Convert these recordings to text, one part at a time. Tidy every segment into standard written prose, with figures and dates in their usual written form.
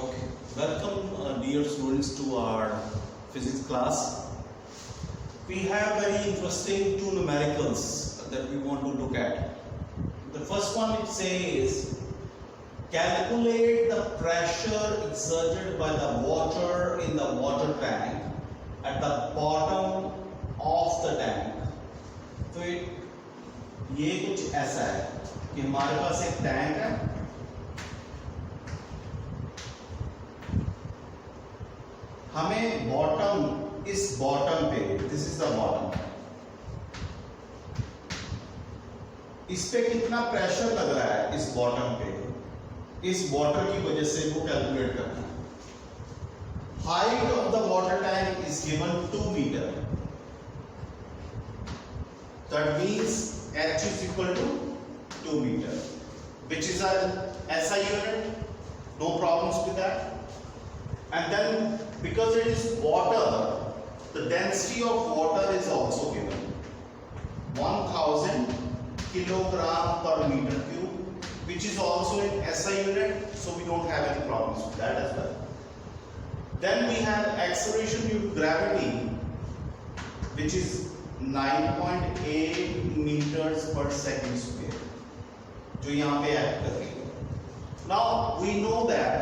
Okay, welcome dear students to our physics class. We have very interesting two numericals that we want to look at. The first one, it says calculate the pressure exerted by the water in the water tank at the bottom of the tank. तो ये कुछ ऐसा है कि हमारे पास एक tank है, हमें बॉटम, इस बॉटम पे, दिस इज द बॉटम, इस पे कितना प्रेशर लग रहा है इस बॉटम पे, इस वाटर की वजह से वो कैलकुलेट करना है. Height of the water tank is given 2 metre. That means H is equal to 2 meter, which is a SI unit. No problems with that. And then because it is water, the density of water is also given 1000 kilogram per meter cube, which is also in SI unit, so we don't have any problems with that as well. Then we have acceleration due to gravity, which is 9.8 meters per second square, जो यहाँ पे act कर रही है. Now we know that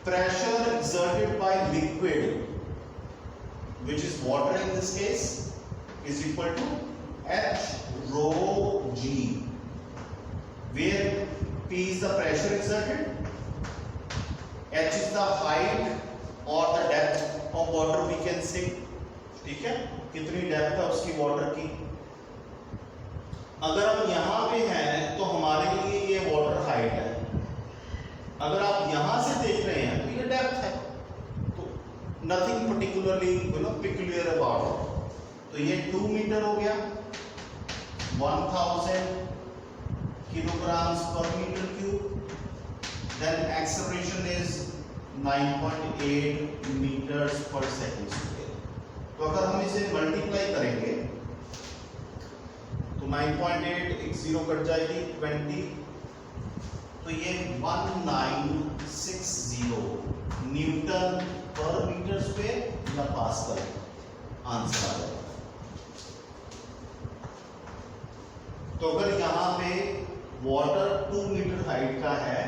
pressure exerted by liquid, which is water in this case, is equal to H rho G, where P is the pressure exerted, H is the height और the depth of water we can say. ठीक है, कितनी depth है उसकी water की. अगर हम यहां पे हैं तो हमारे लिए ये वाटर हाइट है. अगर आप यहां से देख रहे हैं तो ये डेप्थ है. तो nothing particularly peculiar about it. तो ये 2 मीटर हो गया, 1000 kilograms per meter cube. Then acceleration is 9.8 meters per second square. तो अगर हम इसे मल्टीप्लाई करेंगे तो 9.8 एक जीरो कट जाएगी 20, तो ये 1960 न्यूटन पर मीटर स्क्वायर या पास्कल आंसर आ जाएगा. तो अगर यहाँ पे वाटर 2 मीटर हाइट का है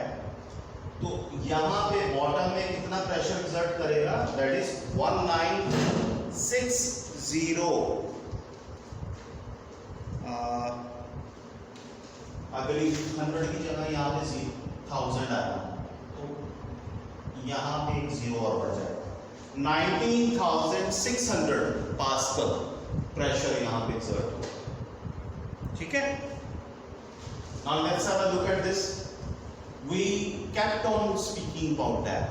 तो यहां पे बॉटम में कितना प्रेशर एक्सर्ट करेगा, दैट इज 1960. अगर 100 की जगह यहां पे 1000 आया तो यहां पे एक जीरो और बढ़ जाएगा. 19600 पास्कल प्रेशर यहां पे एक्सर्ट होगा. ठीक है. Now let's have a look at this. We kept on speaking about dam,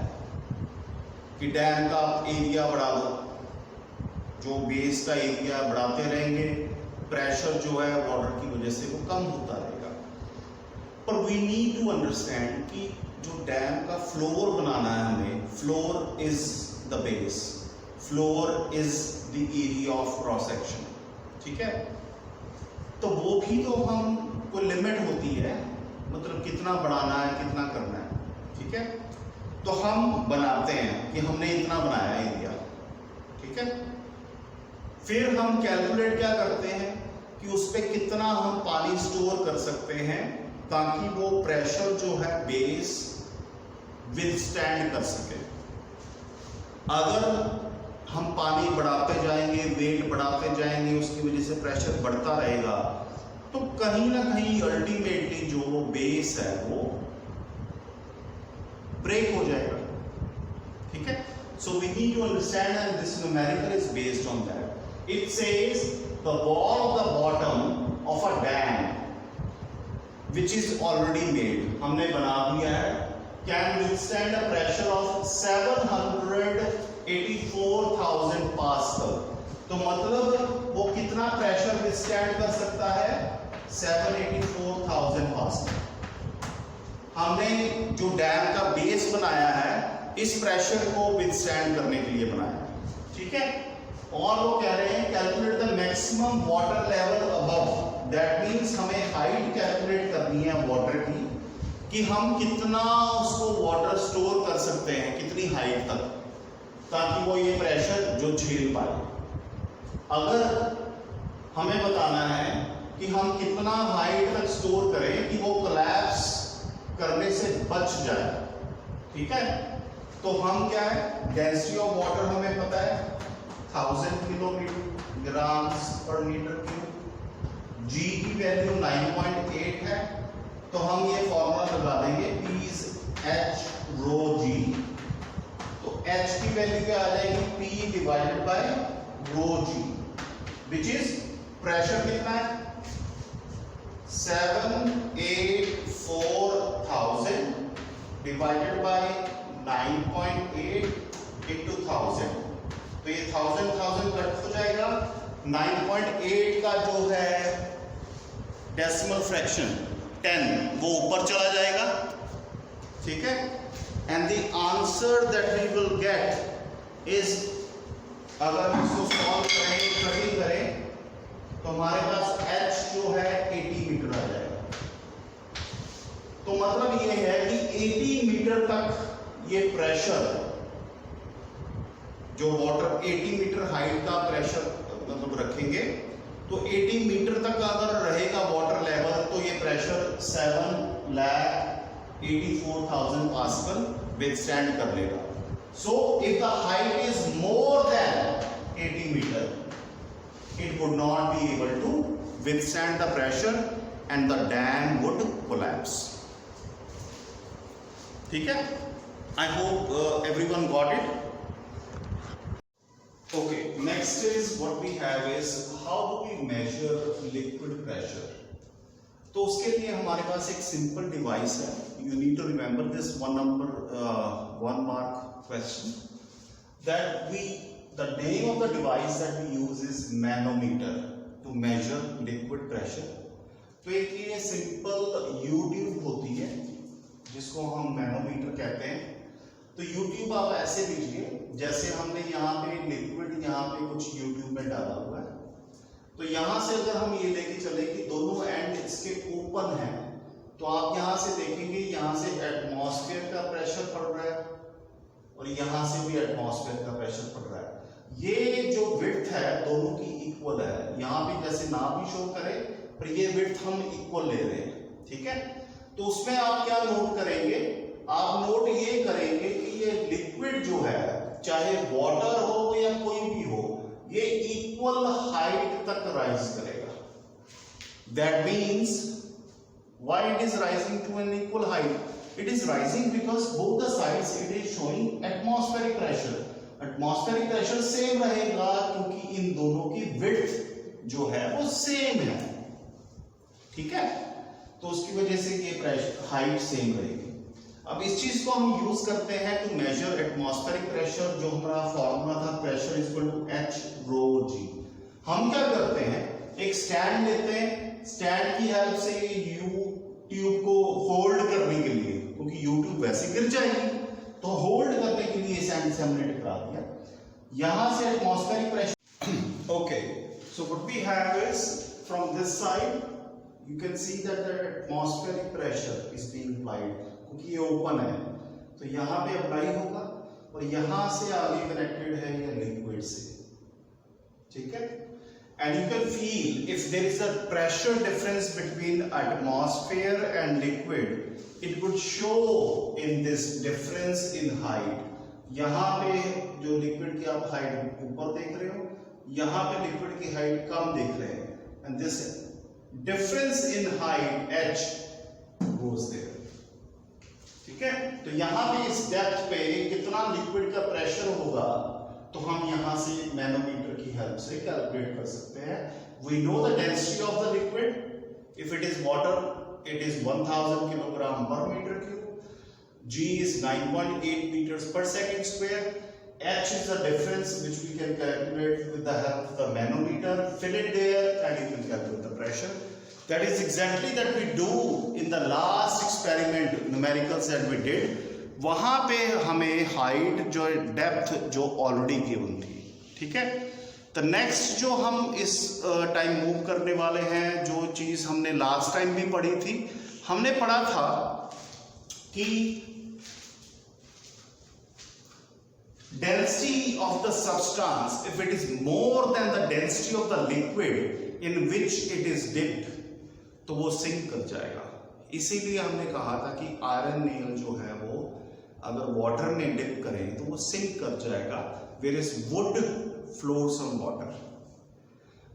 कि डैम का एरिया बढ़ा दो, जो बेस का एरिया बढ़ाते रहेंगे, प्रेशर जो है वाटर की वजह से वो कम होता रहेगा. पर वी नीड टू अंडरस्टैंड कि जो डैम का फ्लोर बनाना है हमें, floor is the base, floor is the area of cross section. ठीक है. तो वो भी तो हम कोई लिमिट होती है, मतलब कितना बढ़ाना है, कितना करना है. ठीक है. तो हम बनाते हैं कि हमने इतना बनाया एरिया. ठीक है. फिर हम कैलकुलेट क्या करते हैं कि उस पे कितना हम पानी स्टोर कर सकते हैं ताकि वो प्रेशर जो है बेस विथस्टैंड कर सके. अगर हम पानी बढ़ाते जाएंगे, वेट बढ़ाते जाएंगे, उसकी वजह से प्रेशर बढ़ता रहेगा, तो कहीं ना कहीं अल्टीमेटली जो बेस है वो ब्रेक हो जाएगा. ठीक है. So we need to understand and this numerical is based on that. It says the wall of the bottom of a dam which is already made, हमने बना दिया है, can withstand a pressure of 784,000 pascal. तो मतलब वो कितना pressure withstand कर सकता है, 784,000 पास्कल. हमने जो डैम का बेस बनाया है इस प्रेशर को विथस्टैंड करने के लिए बनाया. ठीक है. और वो कह रहे हैं calculate the maximum water level above, that means हमें हाइट कैलकुलेट करनी करनी है वाटर की, कि हम कितना उसको वाटर स्टोर कर सकते हैं, कितनी हाइट तक, ताकि वो ये प्रेशर जो झेल पाए। अगर हमें बताना है कि हम कितना हाइट तक स्टोर करें कि वो कोलैप्स करने से बच जाए, ठीक है, तो हम क्या है, डेंसिटी ऑफ वाटर हमें पता है 1000 किलोग्राम्स पर मीटर क्यूब, जी की वैल्यू 9.8 है, तो हम ये फॉर्मूला लगा देंगे P is H rho G। तो H की वैल्यू क्या आ जाएगी, P divided by rho G, which is pressure कितना है 784,000 डिवाइडेड बाय 9.8 into 1000, तो ये 1000 कट हो जाएगा। 9.8 का जो है डेसिमल फ्रैक्शन 10 वो ऊपर चला जाएगा, ठीक है। And the answer that we will get is, अगर हम इसको सॉल्व करें, कटिंग करें, तो हमारे पास H जो है 80 मीटर आ जाएगा। तो मतलब ये है कि 80 मीटर तक ये प्रेशर, जो वाटर 80 मीटर हाइट का प्रेशर मतलब रखेंगे, तो 80 मीटर तक अगर रहेगा वाटर लेवल, तो ये प्रेशर 7,84,000 पास्कल विथस्टैंड कर लेगा। So if the height is more than 80 metre, it would not be able to withstand the pressure and the dam would collapse. ठीक है? I hope everyone got it. Okay, next is what we have is how do we measure liquid pressure? तो उसके लिए हमारे पास एक simple device है. You need to remember this one mark question. That the name of the device that we use is manometer to measure liquid pressure. तो एक ये simple U-ट्यूब होती है जिसको हम मैनोमीटर कहते हैं। तो U-ट्यूब आप ऐसे लीजिए जैसे हमने यहाँ पे लिक्विड यहाँ पे कुछ U-ट्यूब में डाला हुआ है। तो यहाँ से अगर हम ये लेके चले कि दोनों एंड इसके ओपन है, तो आप यहाँ से देखेंगे यहाँ से एटमॉस्फेयर का प्रेशर पड़ रहा है और यहाँ से भी एटमॉस्फेयर का प्रेशर पड़ रहा है। ये जो विड्थ है दोनों की इक्वल है, यहाँ पे जैसे नाम भी शो करे पर ये विड्थ हम इक्वल ले रहे हैं, ठीक है। तो उसमें आप क्या नोट करेंगे, आप नोट ये करेंगे कि ये लिक्विड जो है चाहे वाटर हो या कोई भी हो, ये इक्वल हाइट तक राइज करेगा। That means why it is rising to an equal height, it is rising because both the sides it is showing atmospheric pressure. Atmospheric pressure same रहेगा क्योंकि इन दोनों की width जो है वो सेम है, ठीक है। तो उसकी वजह से ये प्रेशर हाइट सेम रहेगी। अब इस चीज को हम यूज करते हैं टू मेजर एटमॉस्फेरिक प्रेशर, जो हमारा फॉर्मूला था pressure is equal to H rho G। हम क्या करते हैं, एक स्टैंड लेते हैं, स्टैंड की हेल्प से यू ट्यूब को होल्ड करने के लिए, क्योंकि यू ट्यूब वैसे गिर जाएगी, तो होल्ड करने के लिए सैंड से हमने टकरा दिया। यहां से atmospheric pressure okay, so what we have is from this side you can see that the atmospheric pressure is being applied, क्योंकि ये ओपन है तो यहां पे अप्लाई होगा और यहां से आगे कनेक्टेड है ये लिक्विड से, ठीक है। And you can feel if there is a pressure difference between atmosphere and liquid, it would show in this difference in height. यहाँ पे जो liquid की आप height ऊपर देख रहे हो, यहाँ पे liquid की height कम देख रहे हैं, and this difference in height h goes there, ठीक है। तो यहाँ पे इस depth पे कितना liquid का pressure होगा, तो हम यहां से मैनोमीटर की हेल्प से कैलकुलेट कर सकते हैं। We know the density of the liquid, if it is water it is 1000 kilogram per metre cube, G is 9.8 meters per second square, H is the difference which we can calculate with the help of the manometer, fill it there and you can calculate the pressure. That is exactly that we do in the last experiment numericals that we did. वहां पे हमें height जो depth जो already given थी, ठीक है। तो next जो हम इस टाइम मूव करने वाले हैं, जो चीज हमने लास्ट टाइम भी पढ़ी थी, हमने पढ़ा था कि density of the substance, if it is more than the density of the liquid in which it is dipped, तो वो सिंक कर जाएगा। इसीलिए हमने कहा था कि आयरन नेल जो है वो अगर वाटर में डिप करें तो वो सिंक कर जाएगा, whereas wood floats on water.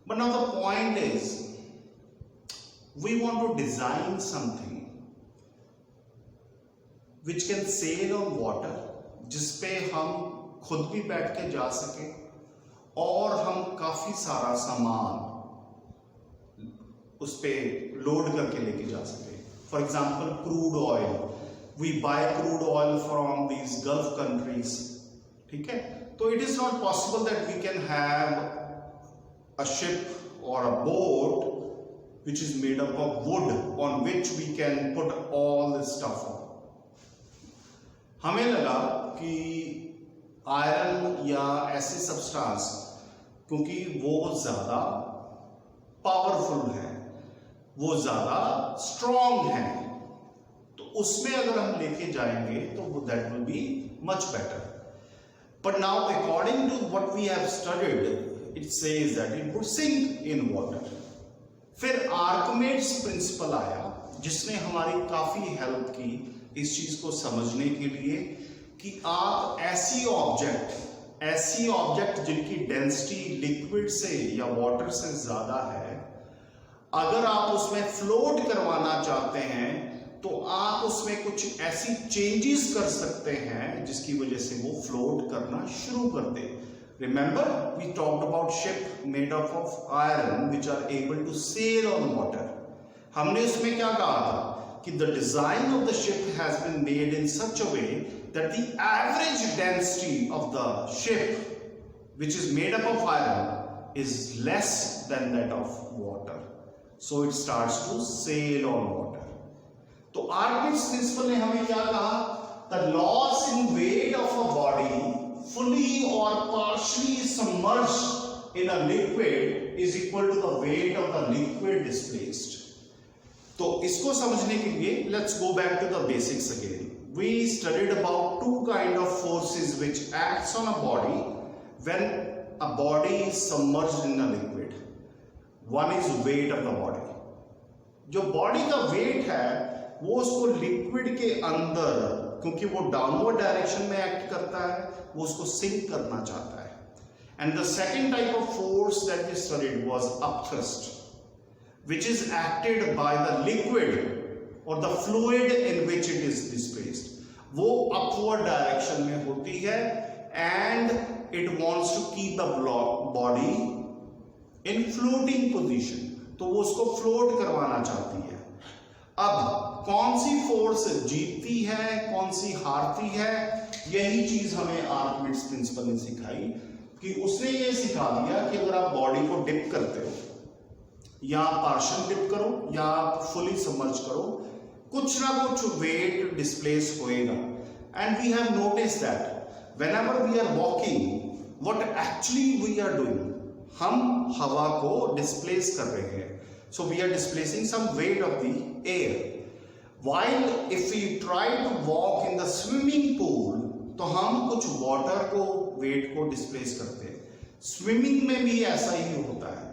But now the point is, we want to design something which can sail on water, जिसपे हम खुद भी बैठ के जा सके और हम काफी सारा सामान उस पे लोड करके लेके जा सके। For example crude oil, we buy crude oil from these gulf countries, ठीक है। तो it is not possible that we can have a ship और a boat which is made up of wood on which we can put all this stuff on. हमें लगा कि iron या ऐसे substance, क्योंकि वो ज्यादा पावरफुल है, वो ज्यादा स्ट्रॉन्ग है, तो उसमें अगर हम लेके जाएंगे तो that will be much better. But now according to what we have studied, it says that it would sink in water. फिर आर्किमिडीज प्रिंसिपल आया जिसने हमारी काफी हेल्प की इस चीज को समझने के लिए कि आप ऐसी ऑब्जेक्ट जिनकी डेंसिटी लिक्विड से या वाटर से ज्यादा है, अगर आप उसमें फ्लोट करवाना चाहते हैं तो आप उसमें कुछ ऐसी चेंजेस कर सकते हैं जिसकी वजह से वो फ्लोट करना शुरू कर दे। Remember we talked about ship made up of iron which are able to sail on water. हमने उसमें क्या कहा था कि the design of the ship has been made in such a way that the average density of the ship, which is made up of iron, is less than that of water. So it starts to sail on water. तो Archimedes principal ने हमें क्या कहा? The loss in weight of a body fully or partially submerged in a liquid is equal to the weight of the liquid displaced. तो इसको समझने के लिए let's go back to the basics again. We studied about two kind of forces which acts on a body when a body is submerged in a liquid. One is weight of the body. जो body का weight है वो उसको liquid के अंदर, क्योंकि वो downward direction में एक्ट करता है, वो उसको सिंक करना चाहता है। And the second type of force that we studied was upthrust, which is acted by the liquid or the fluid in which it is displaced. वो upward direction में होती है and it wants to keep the body in floating position, तो वो उसको float करवाना चाहती है। अब कौन सी फोर्स जीतती है, कौन सी हारती है, यही चीज हमें आर्किमिडीज प्रिंसिपल ने सिखाई कि उसने ये सिखा दिया कि अगर आप बॉडी को डिप करते हो, या पार्शियल डिप करो या फुली सबमर्ज करो, कुछ ना कुछ वेट डिस्प्लेस होएगा। And we have notice that whenever we are walking what actually we are doing, हम हवा को डिस्प्लेस कर रहे हैं। So we are displacing some weight of the air. While if we try to walk in the swimming pool, तो हम कुछ water को वेट को डिस्प्लेस करते हैं। स्विमिंग में भी ऐसा ही होता है।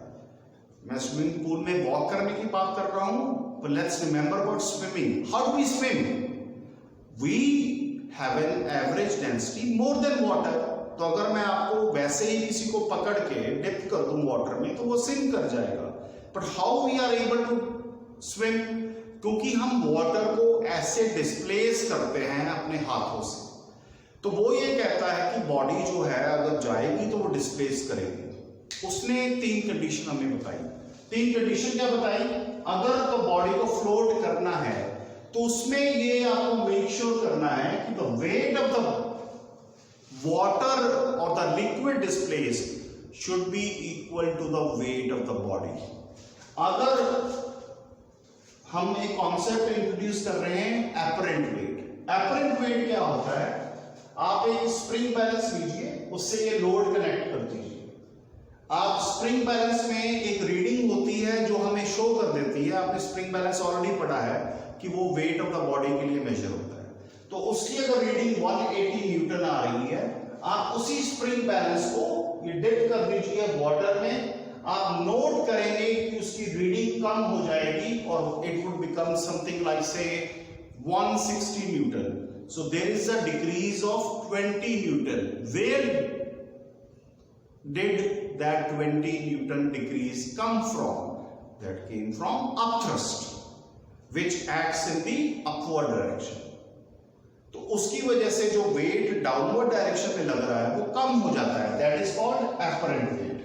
मैं स्विमिंग पूल में वॉक करने की बात कर रहा हूं, but let's remember about swimming. How do we swim? We have an average density more than water. तो अगर मैं आपको वैसे ही किसी को पकड़ के डिप कर दूं वाटर में तो वो सिंक कर जाएगा। But how we are able to swim? क्योंकि हम वाटर को ऐसे डिस्प्लेस करते हैं अपने हाथों से। तो वो ये कहता है कि बॉडी जो है अगर जाएगी तो वो डिस्प्लेस करेगी। उसने तीन कंडीशन हमें बताई। तीन कंडीशन क्या बताई? अगर तो बॉडी को फ्लोट करना है तो उसमें ये आपको मेक श्योर करना है कि the weight of the water और the liquid displaced should be equal to the weight of the body. अगर हम एक कॉन्सेप्ट इंट्रोड्यूस कर रहे हैं एपरेंट वेट। एपरेंट वेट क्या होता है? आप एक स्प्रिंग बैलेंस लीजिए, उससे ये लोड कनेक्ट कर दीजिए। आप स्प्रिंग बैलेंस में एक रीडिंग होती है जो हमें शो कर देती है। आपने स्प्रिंग बैलेंस ऑलरेडी पढ़ा है कि वो वेट ऑफ द बॉडी के लिए मेजर होता है। तो उसकी अगर रीडिंग 180 न्यूटन आ रही है, आप उसी स्प्रिंग बैलेंस को ये डिप कर दीजिए वाटर में, आप नोट करेंगे कि उसकी रीडिंग कम हो जाएगी और it would become something like से 160 Newton. So there is a decrease of 20 Newton. Where did that 20 Newton decrease come from? That came from upthrust, which acts in the upward direction. तो उसकी वजह से जो weight downward direction में लग रहा है वो कम हो जाता है। That is called apparent weight.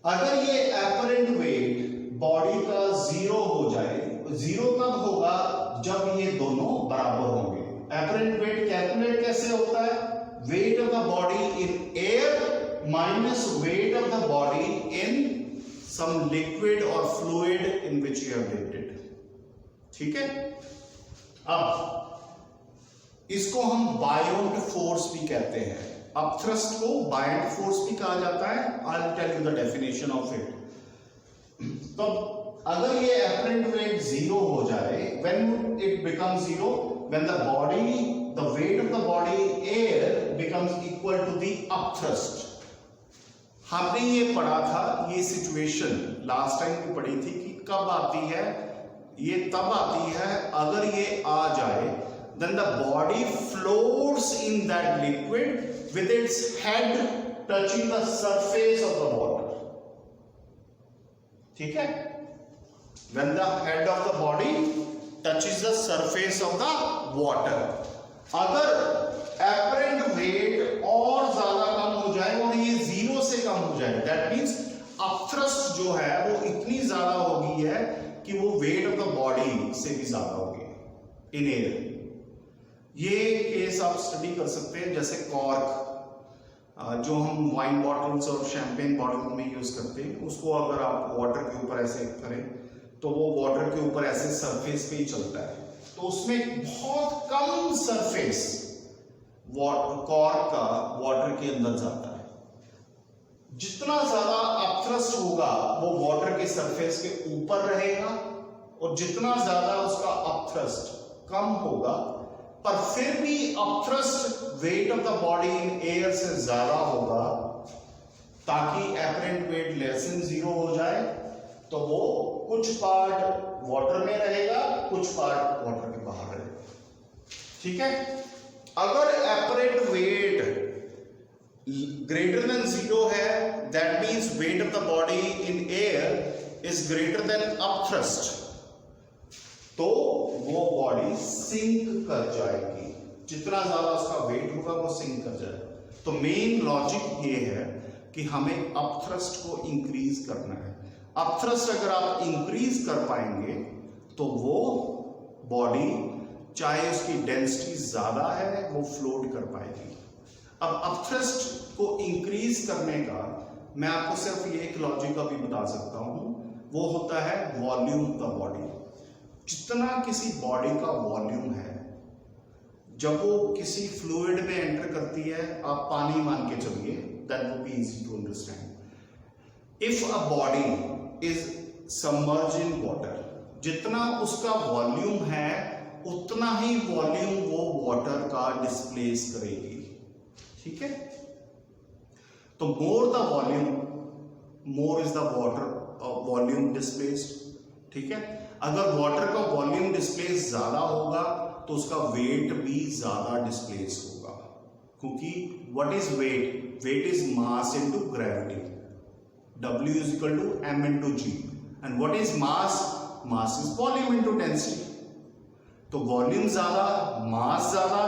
अगर ये apparent weight बॉडी का जीरो हो जाए, जीरो कब होगा? जब ये दोनों बराबर होंगे। एपरेंट वेट कैलकुलेट कैसे होता है? Weight of the body in air minus weight of the body in some liquid और fluid in which you have dipped it. ठीक है, अब इसको हम बायोंट फोर्स भी कहते हैं। अपथ्रस्ट को बायोंट फोर्स भी कहा जाता है। I will tell you the definition of it. तो अगर ये एपरेंट वेट जीरो हो जाए, when it become zero, when the body, the weight of the body air becomes equal to the upthrust. हमने ये पढ़ा था, ये सिचुएशन लास्ट टाइम भी पढ़ी थी कि कब आती है? ये तब आती है अगर ये आ जाए, then the body floats in that liquid with its head touching the surface of the water. ठीक है, when the head of the body touches the surface of the water. अगर apparent weight और ज्यादा कम हो जाए और ये जीरो से कम हो जाए, that means upthrust जो है वो इतनी ज्यादा हो गई है कि वो weight of the body से भी ज्यादा हो गई in air। ये केस आप स्टडी कर सकते हैं, जैसे कॉर्क जो हम वाइन बॉटल्स और शैंपेन बॉटल में यूज करते हैं, उसको अगर आप वाटर के ऊपर ऐसे करें तो वो वाटर के ऊपर ऐसे सरफेस पे ही चलता है। तो उसमें बहुत कम सरफेस कॉर्क का वाटर के अंदर जाता है। जितना ज्यादा अपथ्रस्ट होगा वो वाटर के सरफेस के ऊपर रहेगा, और जितना ज्यादा उसका अपथ्रस्ट कम होगा, पर फिर भी upthrust wait of the body in air से ज्यादा होगा, ताकि apparent weight less than zero हो जाए। तो वो कुछ पार्ट वाटर में रहेगा, कुछ पार्ट वाटर के बाहर रहेगा। ठीक है, अगर apparent weight greater than zero है, that means weight of the body in air is greater than upthrust, तो वो बॉडी सिंक कर जाएगी। जितना ज्यादा उसका वेट होगा वो सिंक कर जाएगा। तो मेन लॉजिक ये है कि हमें अपथ्रस्ट को इंक्रीज करना है। अपथ्रस्ट अगर आप इंक्रीज कर पाएंगे तो वो बॉडी, चाहे उसकी डेंसिटी ज्यादा है, वो फ्लोट कर पाएगी। अब अपथ्रस्ट को इंक्रीज करने का मैं आपको सिर्फ ये एक लॉजिक अभी बता सकता हूं, वो होता है वॉल्यूम ऑफ द बॉडी। जितना किसी बॉडी का वॉल्यूम है, जब वो किसी फ्लूइड में एंटर करती है, आप पानी मान के चलिए, that would be easy to understand. If a body is submerged in water, जितना उसका वॉल्यूम है उतना ही वॉल्यूम वो वाटर का डिस्प्लेस करेगी। ठीक है, तो more the volume, more is the water volume displaced. ठीक है, अगर वाटर का वॉल्यूम डिस्प्लेस ज्यादा होगा तो उसका वेट भी ज्यादा डिस्प्लेस होगा, क्योंकि what is weight? Weight is mass into gravity. W is equal to m into g, and what is mass? Mass is volume into density. तो वॉल्यूम ज्यादा, मास ज्यादा,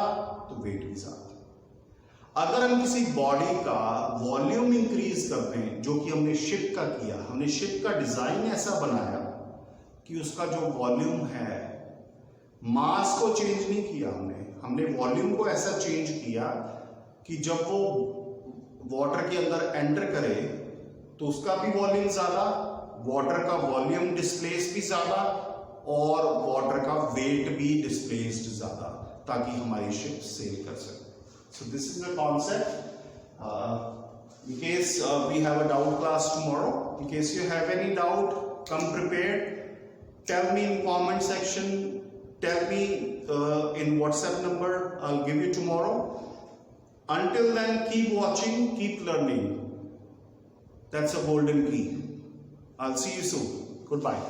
तो वेट भी ज्यादा। अगर हम किसी बॉडी का वॉल्यूम इंक्रीज करते हैं, जो कि हमने शिप का किया, हमने शिप का डिजाइन ऐसा बनाया कि उसका जो वॉल्यूम है, मास को चेंज नहीं किया हमने वॉल्यूम को ऐसा चेंज किया कि जब वो वाटर के अंदर एंटर करे तो उसका भी वॉल्यूम ज्यादा, वाटर का वॉल्यूम डिस्प्लेस भी ज्यादा, और वाटर का वेट भी डिस्प्लेस्ड ज्यादा, ताकि हमारी शिप सेल कर सके। So this is the concept. In case we have a doubt class tomorrow, in case you have any doubt, come prepared Tell me in comment section, tell me in WhatsApp number, I'll give you tomorrow. Until then, keep watching, keep learning. That's a golden key. I'll see you soon. Goodbye.